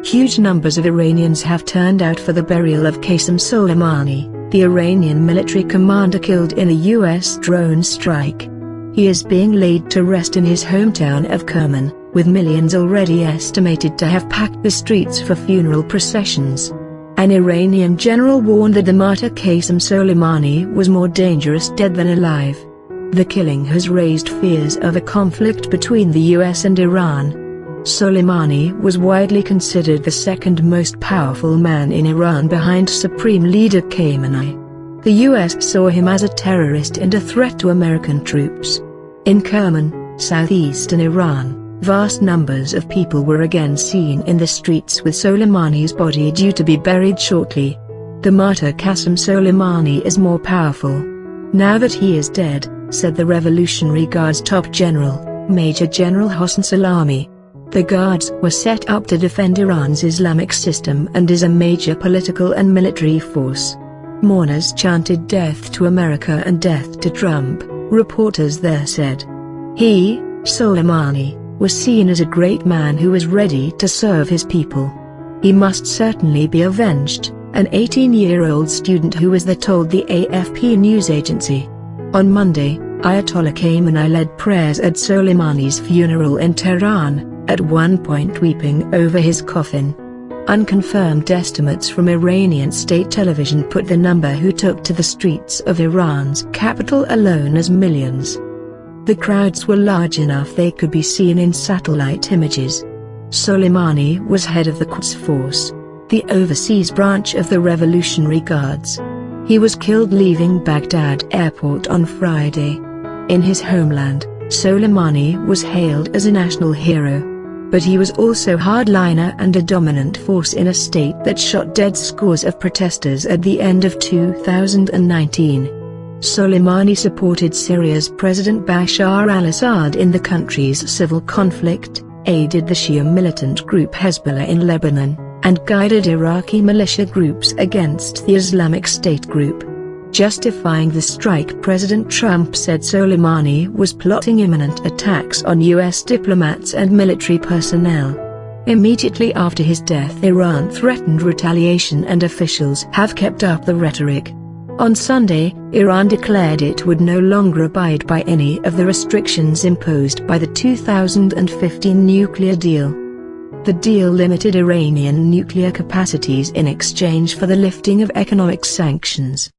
Huge numbers of Iranians have turned out for the burial of Qasem Soleimani, the Iranian military commander killed in a U.S. drone strike. He is being laid to rest in his hometown of Kerman, with millions already estimated to have packed the streets for funeral processions. An Iranian general warned that the martyr Qasem Soleimani was more dangerous dead than alive. The killing has raised fears of a conflict between the US and Iran. Soleimani was widely considered the second most powerful man in Iran behind Supreme Leader Khamenei. The US saw him as a terrorist and a threat to American troops. In Kerman, southeastern Iran, vast numbers of people were again seen in the streets with Soleimani's body due to be buried shortly. The martyr Qasem Soleimani is more powerful now that he is dead, said the Revolutionary Guard's top general, Major General Hossein Salami. The Guards were set up to defend Iran's Islamic system and is a major political and military force. Mourners chanted death to America and death to Trump, reporters there said. He, Soleimani, was seen as a great man who was ready to serve his people. He must certainly be avenged, an 18-year-old student who was there told the AFP news agency. On Monday, Ayatollah Khamenei led prayers at Soleimani's funeral in Tehran, at one point weeping over his coffin. Unconfirmed estimates from Iranian state television put the number who took to the streets of Iran's capital alone as millions. The crowds were large enough they could be seen in satellite images. Soleimani was head of the Quds Force, the overseas branch of the Revolutionary Guards. He was killed leaving Baghdad airport on Friday. In his homeland, Soleimani was hailed as a national hero. But he was also a hardliner and a dominant force in a state that shot dead scores of protesters at the end of 2019. Soleimani supported Syria's President Bashar al-Assad in the country's civil conflict, aided the Shia militant group Hezbollah in Lebanon, and guided Iraqi militia groups against the Islamic State group. Justifying the strike, President Trump said Soleimani was plotting imminent attacks on U.S. diplomats and military personnel. Immediately after his death, Iran threatened retaliation and officials have kept up the rhetoric. On Sunday, Iran declared it would no longer abide by any of the restrictions imposed by the 2015 nuclear deal. The deal limited Iranian nuclear capacities in exchange for the lifting of economic sanctions.